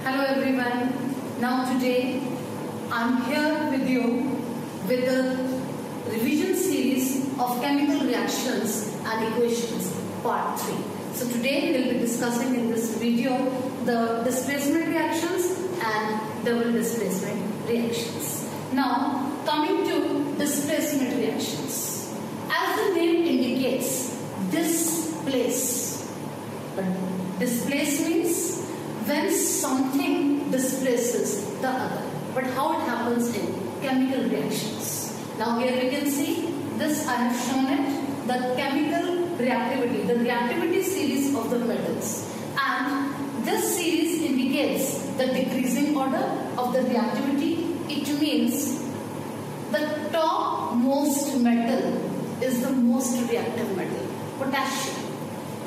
Hello everyone. Now today I'm here with you with the revision series of chemical reactions and equations part 3. So today we'll be discussing in this video the displacement reactions and double displacement reactions. Now coming to displacement reactions. As the name indicates, displace. But displace means when something displaces the other. But how it happens in chemical reactions. Now here we can see this, I have shown it, the chemical reactivity, the reactivity series of the metals. And this series indicates the decreasing order of the reactivity. It means the topmost metal is the most reactive metal, potassium.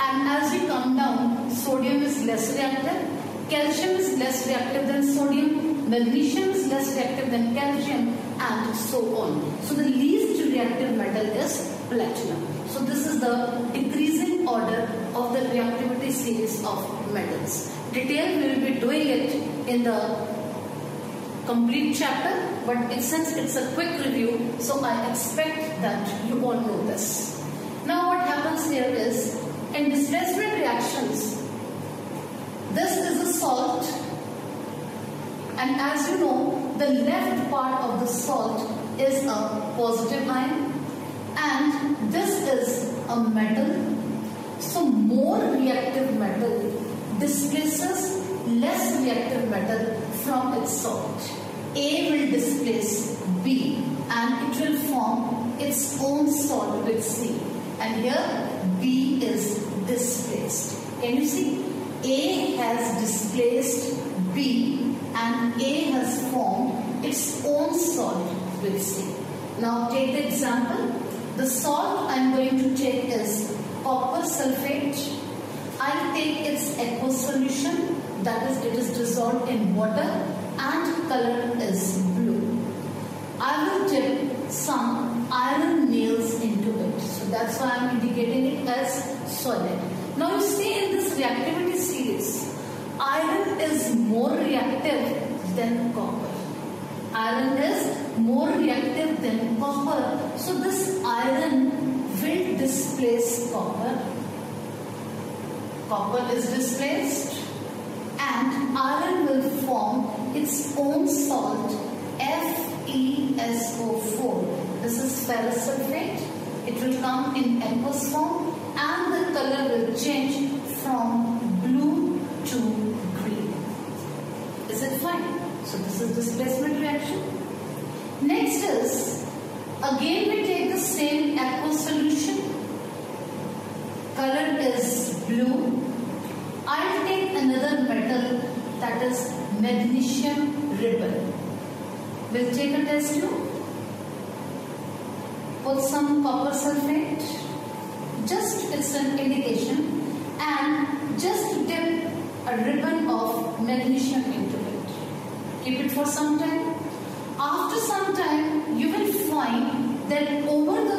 And as we come down, sodium is less reactive, calcium is less reactive than sodium, magnesium is less reactive than calcium, and so on. So the least reactive metal is platinum. So this is the decreasing order of the reactivity series of metals. Detail we will be doing it in the complete chapter, but since it's a quick review, so I expect that you all know this. Now what happens here is, in displacement reactions, this is a salt, and as you know, the left part of the salt is a positive ion, and this is a metal. So more reactive metal displaces less reactive metal from its salt. A will displace B and it will form its own salt with C, and here B is displaced. Can you see? A has displaced B and A has formed its own salt with C. Now take the example. The salt I am going to take is copper sulfate. I take its aqueous solution, that is, it is dissolved in water and color is blue. I will dip some iron nails into it. So that's why I am indicating it as solid. Now you see in this reactivity series, iron is more reactive than copper. Iron is more reactive than copper. So this iron will displace copper. Copper is displaced and iron will form its own salt FeSO4. This is ferrous sulfate. It will come in aqueous form and the color will change from blue to green. Is it fine? So this is displacement reaction. Next is, again we take the same aqueous solution. Color is blue. I'll take another metal, that is magnesium ribbon. We'll take a test tube. Put some copper sulfate. Just it's an indication, and just dip a ribbon of magnesium into it. Keep it for some time. After some time, you will find that over the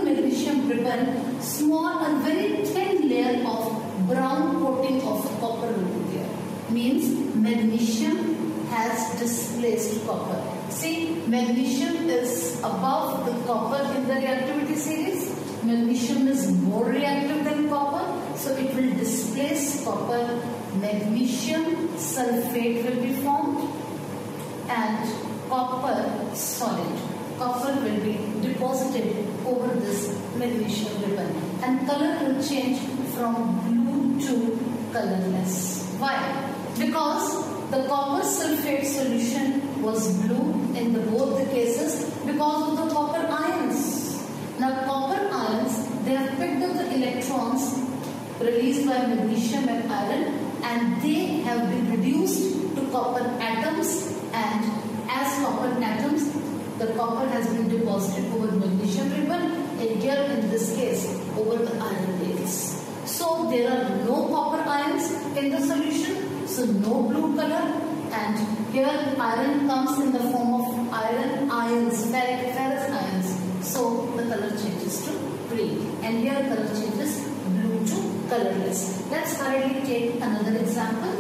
magnesium ribbon, a very thin layer of brown coating of copper will be there. Means magnesium has displaced copper. See, magnesium is above the copper in the reactivity series. Magnesium is more reactive than copper, so it will displace copper. Magnesium sulfate will be formed and copper solid. Copper will be deposited over this magnesium ribbon and color will change from blue to colorless. Why? Because the copper sulfate solution was blue in both the cases because of the copper ions. Now copper ions, they have picked up the electrons released by magnesium and iron, and they have been reduced to copper atoms, and as copper atoms, the copper has been deposited over magnesium ribbon, and here in this case over the iron layers. So there are no copper ions in the solution, so no blue color, and here iron comes in the form of iron ions, ferrous ions. So the color changes to green, and here color changes blue to colorless. Let's hurriedly take another example.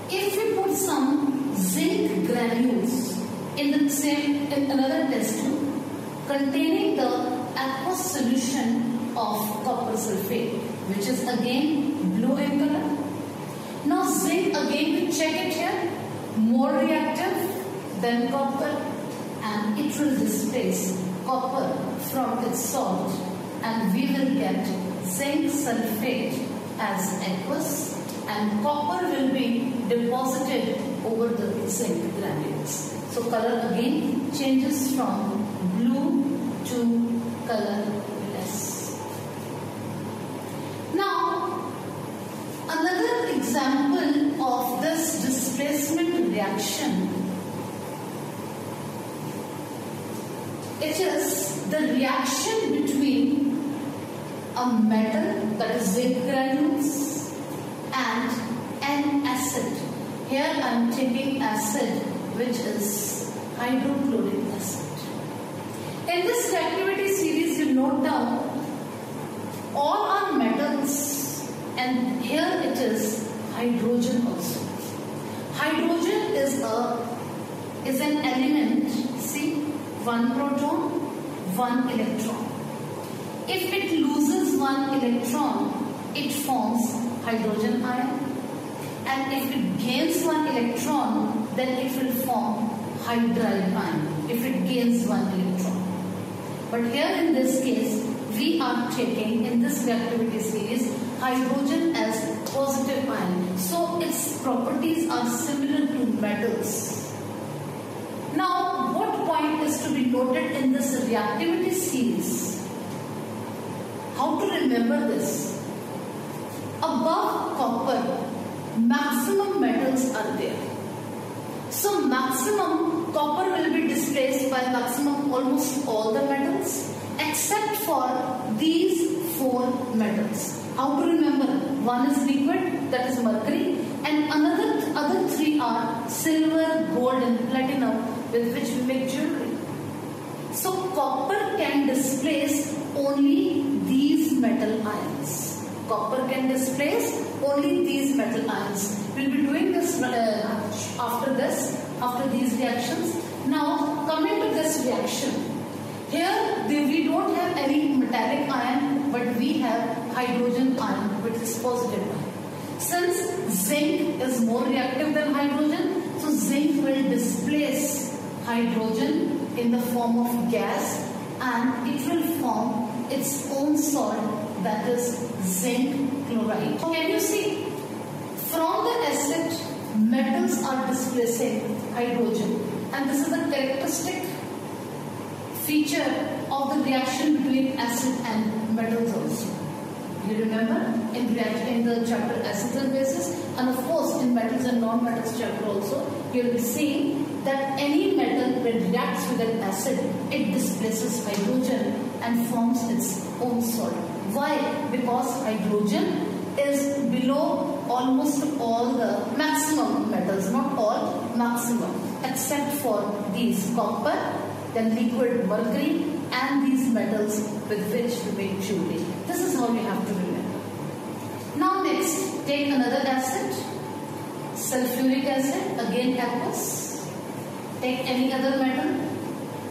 if we put some zinc granules in another test tube containing the aqueous solution of copper sulfate, which is again blue in color. Now zinc, again we check it here, more reactive than copper, and it will displace copper from its salt, and we will get zinc sulfate as aqueous, and copper will be deposited over the zinc granules. So color again changes from blue to colorless. Now another example of this displacement reaction, it is the reaction between a metal, that is zinc granules, and an acid. Here I am taking acid, which is hydrochloric acid. In this reactivity series, you note down all are metals, and here it is hydrogen also. Hydrogen is an element. See, one proton, one electron. If it loses one electron, it forms hydrogen ion, and if it gains one electron, then it will form hydride ion if it gains one electron. But here in this case, we are taking in this reactivity series hydrogen as positive ion, so its properties are similar to metals. Now what point is to be noted in this reactivity series? How to remember this? Above copper, maximum metals are there. So maximum copper will be displaced by maximum almost all the metals except for these 4 metals. How to remember? One is liquid, that is mercury, and other 3 are silver, gold and platinum, with which we make jewelry. So copper can displace only these metal ions. Copper can displace only these metal ions. We'll be doing this after these reactions. Now coming to this reaction, here we don't have any metallic ion, but we have hydrogen ion, which is positive ion. Since zinc is more reactive than hydrogen, so zinc will displace hydrogen in the form of gas, and it will form its own salt, that is zinc chloride. Can you see? From the acid, metals are displacing hydrogen, and this is a characteristic feature of the reaction between acid and metals also. You remember in the chapter acids and bases, and of course in metals and non-metals chapter also, you will be seeing that any metal when reacts with an acid, it displaces hydrogen and forms its own salt. Why? Because hydrogen is below almost all the maximum metals, not all, maximum, except for these copper, then liquid mercury, and these metals with which we make jewelry. This is how you have to remember. Now next, take another acid, sulfuric acid, again aqueous. Take any other metal,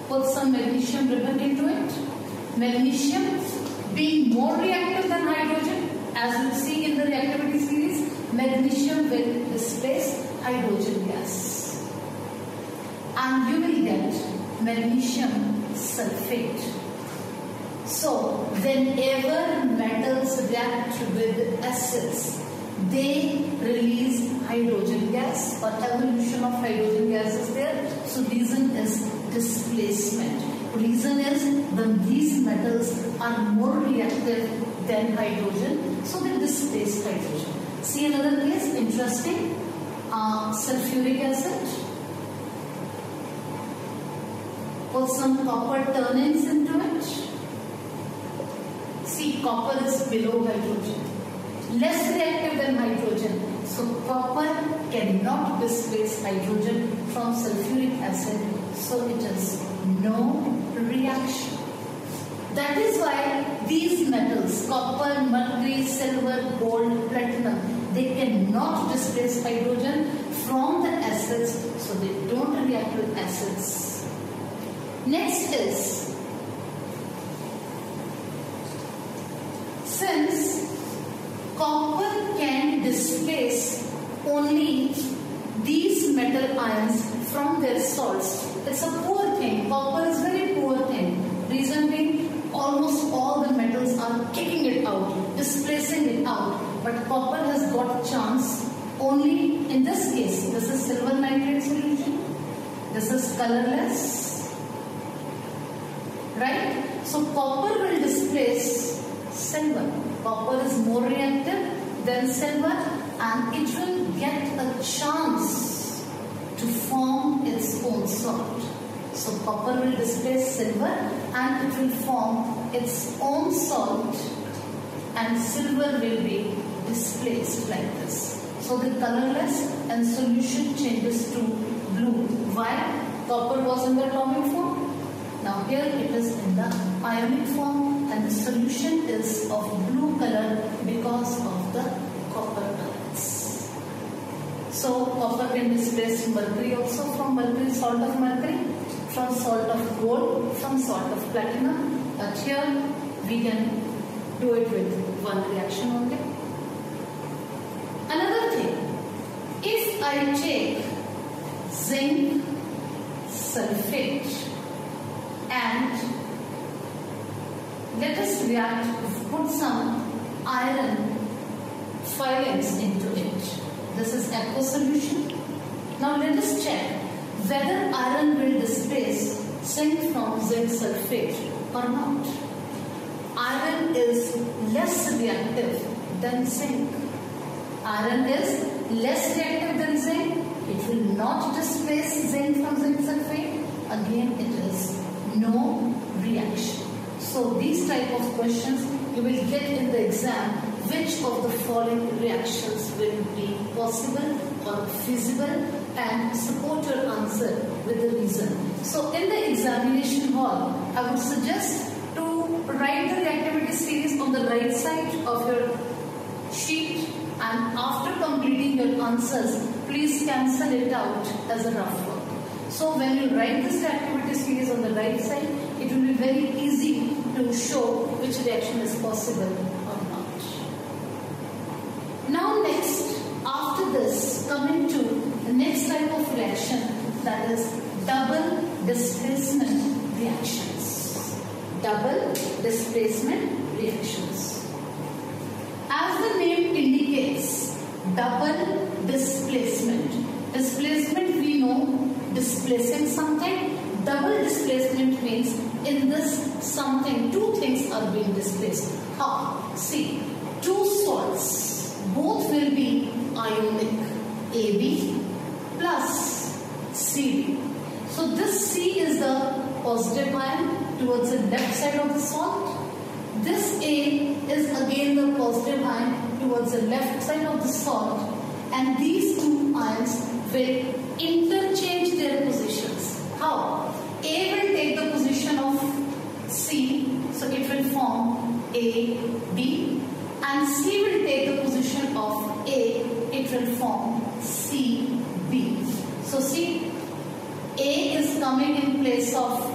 put some magnesium ribbon into it. Magnesium being more reactive than hydrogen, as you see in the reactivity series, magnesium will displace hydrogen gas, and you will get magnesium sulfate. So whenever metals react with acids, they release hydrogen gas, or evolution of hydrogen gas is there. So reason is displacement. Reason is these metals are more reactive than hydrogen, so they displace hydrogen. See another case, interesting, sulfuric acid. Put some copper turnings into it. See, copper is below hydrogen, less reactive than hydrogen. So copper cannot displace hydrogen from sulfuric acid, so it is no reaction. That is why these metals, copper, mercury, silver, gold, platinum, they cannot displace hydrogen from the acids, so they don't react with acids. Next is, since copper can displace only these metal ions from their salts, it's a poor thing. Copper is very poor thing. Reason being, almost all the metals are kicking it out, displacing it out. But copper has got a chance only in this case. This is silver nitrate solution. This is colorless. Right? So copper will displace silver. Copper is more reactive than silver and it will get a chance to form its own salt. So copper will displace silver and it will form its own salt, and silver will be displaced like this. So the colorless and solution changes to blue. Why? Copper was in the atomic form. Now here it is in the ionic form, and the solution is of blue color because of the copper ions. So copper can displace mercury also from mercury, salt of mercury, from salt of gold, from salt of platinum. But here we can do it with one reaction only. Another thing, if I take zinc sulfate and let us react, put some iron filings into it. This is aqueous solution. Now let us check whether iron will displace zinc from zinc sulfate or not. Iron is less reactive than zinc. Iron is less reactive than zinc. It will not displace zinc from zinc sulfate. Again, it is no reaction. So these type of questions you will get in the exam. Which of the following reactions will be possible or feasible, and support your answer with the reason. So in the examination hall, I would suggest to write the reactivity series on the right side of your sheet, and after completing your answers, please cancel it out as a rough work. So when you write this reactivity series on the right side, it will be very easy to show which reaction is possible or not. Now next, after this, coming to the next type of reaction, that is double displacement reactions. Double displacement reactions. As the name indicates, double displacement. Displacement we know, displacing something. Double displacement means in this something, two things are being displaced. How? See, two salts, both will be ionic, AB plus CD. So this C is the positive ion towards the left side of the salt. This A is again the positive ion towards the left side of the salt, and these two ions will interchange their positions. How? A will take the position of C, so it will form AB, and C will take the position of A, it will form CB. So see, A is coming in place of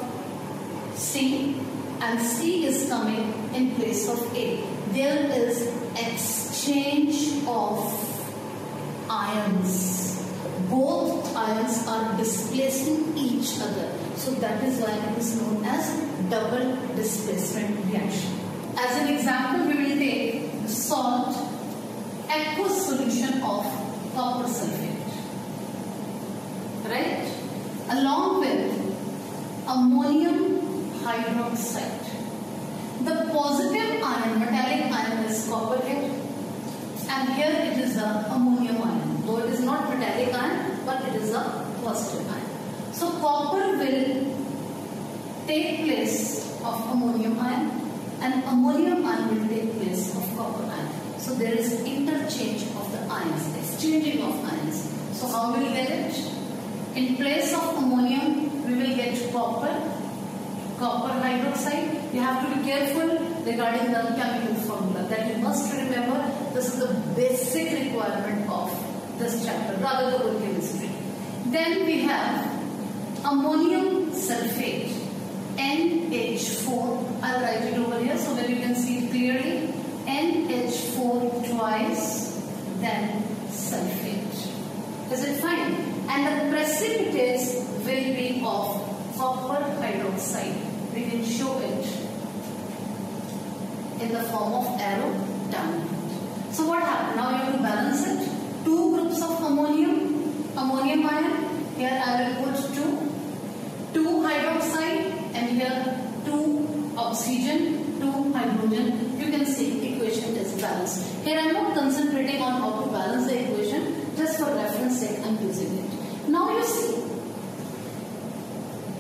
C and C is coming in place of A. There is exchange of ions. Both ions are displacing each other. So that is why it is known as double displacement reaction. As an example, we will take the salt aqueous solution of copper sulfate, right, along with ammonium hydroxide. The positive ion, metallic ion, is copper here, and here it is the ammonium ion. Though it is not metallic ion, but it is a positive ion. So copper will take place of ammonium ion, and ammonium ion will take place of copper ion. So there is interchange of the ions, exchanging of ions. So how will we get it? In place of ammonium, we will get copper hydroxide. You have to be careful regarding the chemical formula. That you must remember, this is the basic requirement of the this chapter, rather the whole chemistry. Then we have ammonium sulfate, NH4. I'll write it over here so that you can see it clearly. NH4 twice, then sulfate. Is it fine? And the precipitates will be of copper hydroxide. We can show it in the form of arrow down. So what happened? Now you have to balance it. Two groups of ammonium ion. Here I will put two hydroxide, and here 2 oxygen, 2 hydrogen. You can see equation is balanced. Here I am not concentrating on how to balance the equation, just for reference sake I am using it. Now you see,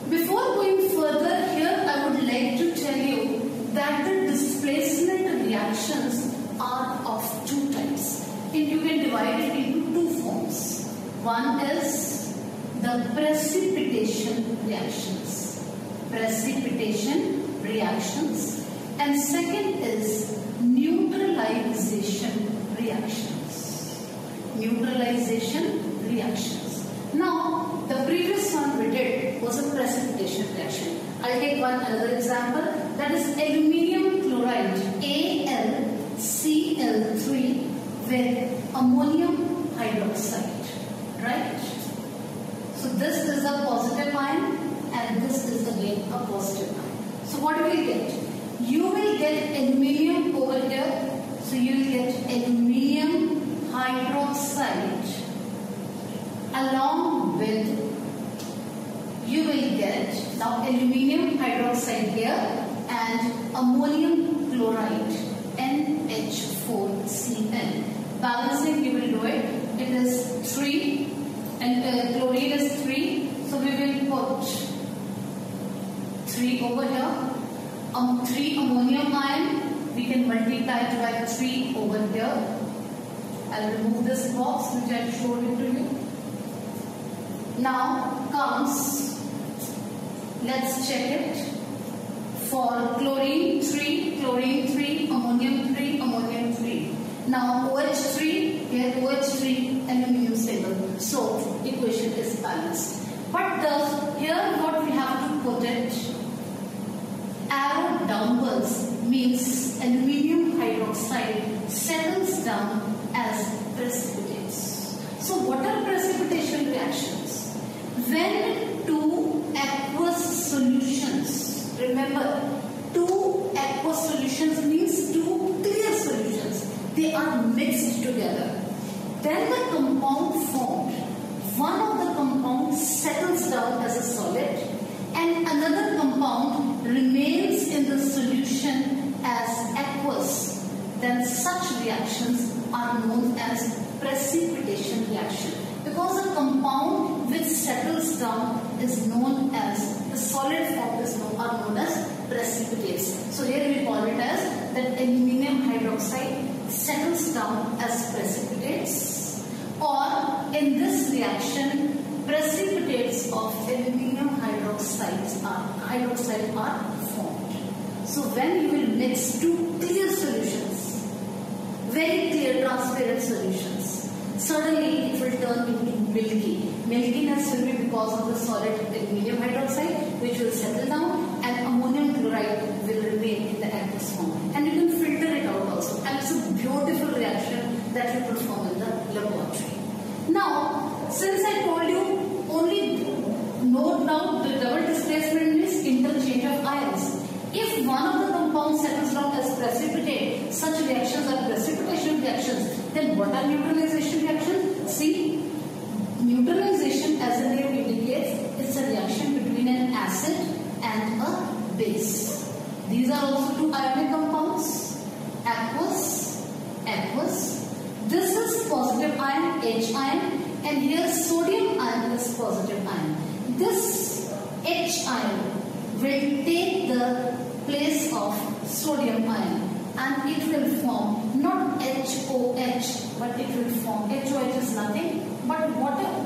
before going further, here I would like to tell you that the displacement reactions are of 2 types. And you can divide it into 2 forms. One is the precipitation reactions. Precipitation reactions. And second is neutralization reactions. Neutralization reactions. Now, the previous one we did was a precipitation reaction. I'll take another example. That is aluminium chloride, AlCl3 with ammonium hydroxide. Right? So this is a positive ion and this is again a positive ion. So what will you get? You will get aluminium over here. So you will get aluminium hydroxide along with, you will get now aluminium hydroxide here and ammonium chloride, NH4Cl. Balancing you will do it. It is 3 and chlorine is 3. So we will put 3 over here. 3 ammonium ion, we can multiply it by 3 over here. I'll remove this box which I showed it to you. Now comes, let's check it. For chlorine 3, ammonium 3, ammonium 3. Now OH3, here OH3, aluminium stable. So equation is balanced. But here what we have to put it, arrow downwards means aluminium hydroxide settles down as precipitates. So what are precipitation reactions? When 2 aqueous solutions, remember 2 aqueous solutions means 2 clear solutions, they are mixed together. Then the compound formed, one of the compounds settles down as a solid and another compound remains in the solution as aqueous. Then such reactions are known as precipitation reaction. Because a compound which settles down is known as, the solid form is known as precipitates. So here we call it as that aluminium hydroxide settles down as precipitates, or in this reaction precipitates of aluminium hydroxide are formed. So when you will mix 2 clear solutions, very clear transparent solutions, suddenly it will turn into milky. Milkiness will be because of the solid aluminium hydroxide which will settle down, and ammonium chloride will remain in the aqueous form. And you can filter it out also. And it's a beautiful reaction that you perform in the laboratory. Now, since I told you, only note down the double displacement means interchange of ions. If one of the compounds settles down as precipitate, such reactions are precipitation reactions. Then what are neutralization reactions? See, neutralization, as the name indicates, is a reaction between an acid and a base. These are also 2 ionic compounds, aqueous, aqueous. This is positive ion, H ion, and here sodium ion is positive ion. This H ion will take the place of sodium ion and it will form not HOH, but it will form, HOH is nothing but water.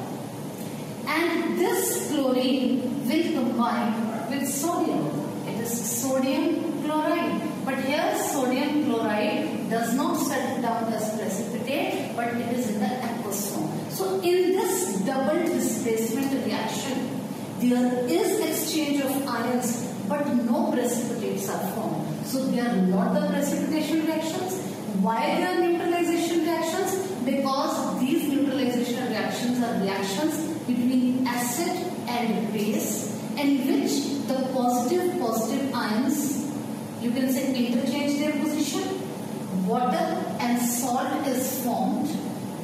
And this chlorine will combine with sodium. It is sodium chloride. But here sodium chloride does not settle down as precipitate, but it is in the aqueous form. So displacement reaction, there is exchange of ions but no precipitates are formed. So they are not the precipitation reactions. Why they are neutralization reactions? Because these neutralization reactions are reactions between acid and base, in which the positive ions, you can say, interchange their position. Water and salt is formed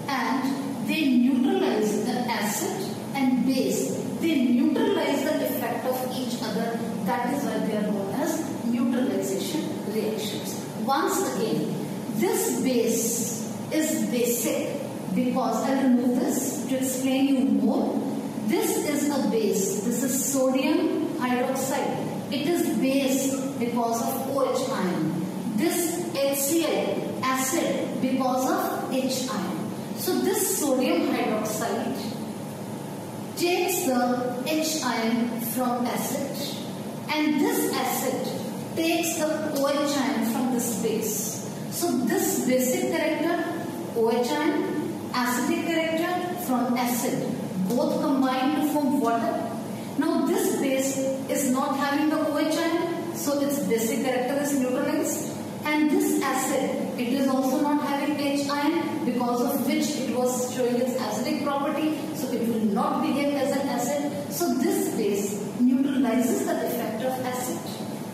and they neutralize the acid and base. They neutralize the effect of each other. That is why they are known as neutralization reactions. Once again, this base is basic because I'll remove this to explain you more. This is a base. This is sodium hydroxide. It is base because of OH ion. This HCl, acid, because of H ion. So this sodium hydroxide takes the H ion from acid, and this acid takes the OH ion from this base. So this basic character, OH ion, acidic character from acid, both combine to form water. Now this base is not having the OH ion, so its basic character is neutralized. And this acid, it is also not having H ion, because of which it was showing its acidic property, so it will not behave as an acid. So this base neutralizes the effect of acid,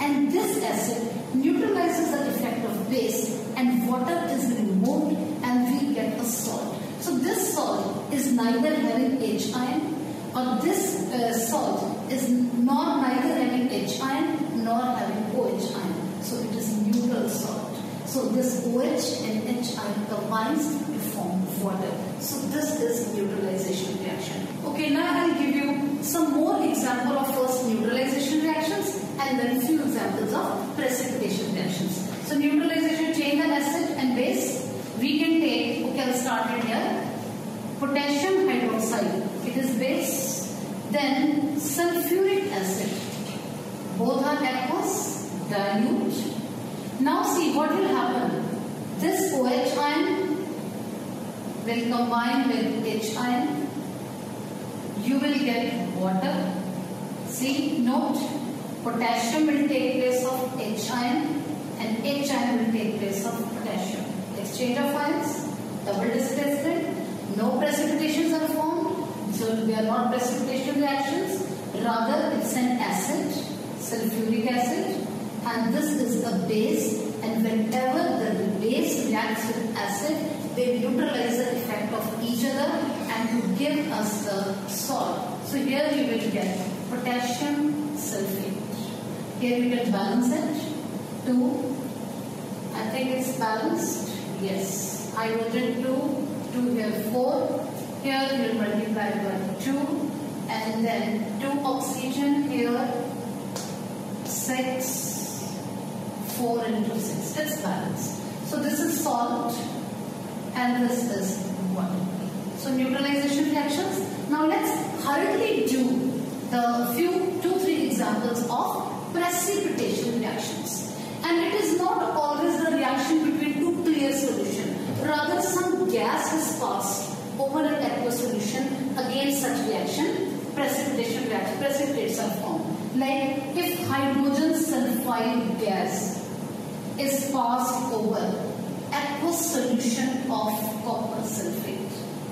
and this acid neutralizes the effect of base, and water is removed and we get a salt. So this salt is neither having H ion, or this salt is neither having H ion nor having OH ion. So it is neutral salt. So this OH and H ion combines to form water. So this is neutralization reaction. Okay, now I will give you some more example of first neutralization reactions and then few examples of precipitation reactions. So neutralization, change an acid and base. We can take, okay, I'll start it here. Potassium hydroxide, it is base. Then sulfuric acid. Both are aqueous. Dilute. Now see what will happen. This OH ion will combine with H ion. You will get water. See, note, potassium will take place of H ion and H ion will take place of potassium. Exchange of ions, double displacement, no precipitations are formed. So they are not precipitation reactions. Rather, it's an acid, sulfuric acid. And this is a base, and whenever the base reacts with acid, they neutralize the effect of each other and to give us the salt. So here we will get potassium sulfate. Here we can balance it. 2. I think it's balanced. Yes. Hydrogen 2. 2 here 4. Here we will multiply by 2. And then 2 oxygen here 6. 4 into 6. It's balanced. So this is salt and this is water. So neutralization reactions. Now let's hurriedly do the few 2-3 examples of precipitation reactions. And it is not always the reaction between two clear solutions. Rather, some gas is passed over an aqueous solution. Again, such reaction, precipitation reaction, precipitates are formed. Like if hydrogen sulfide gas is passed over aqueous solution of copper sulfate.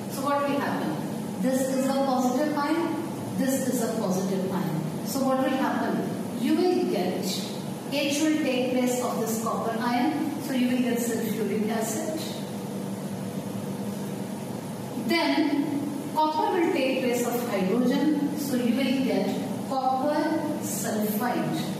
So what will happen? This is a positive ion, this is a positive ion. So what will happen? You will get, H will take place of this copper ion, so you will get sulfuric acid. Then copper will take place of hydrogen, so you will get copper sulfide.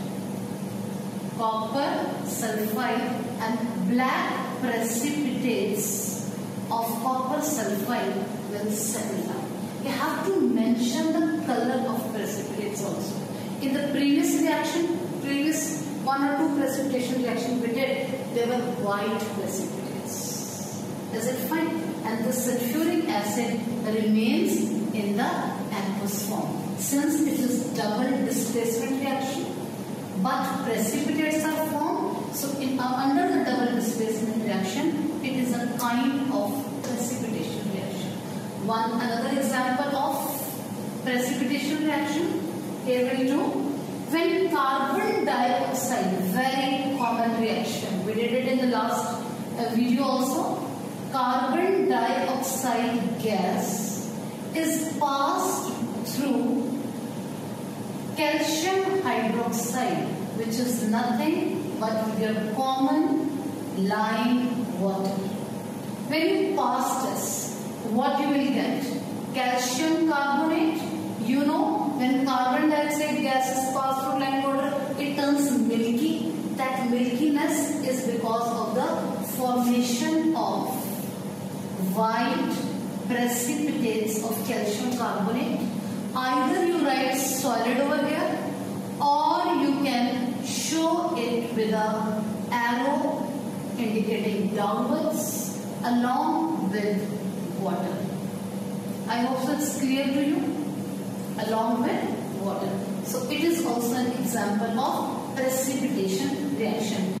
Copper sulfide and black precipitates of copper sulfide will settle down. You have to mention the color of precipitates also. In the previous reaction, previous 1 or 2 precipitation reaction we did, they were white precipitates. Is it fine? And the sulfuric acid remains in the aqueous form. Since it is double displacement reaction, but precipitates are formed, so under the double displacement reaction, it is a kind of precipitation reaction. Another example of precipitation reaction. Here we'll do when carbon dioxide, very common reaction. We did it in the last video also. Carbon dioxide gas is passed through calcium hydroxide, which is nothing but your common lime water. When you pass this, what you will get? Calcium carbonate. You know, when carbon dioxide gas is passed through lime water, it turns milky. That milkiness is because of the formation of white precipitates of calcium carbonate. Either you write solid over here, or you can show it with a arrow indicating downwards along with water. I hope so it's clear to you. Along with water. So it is also an example of precipitation reaction.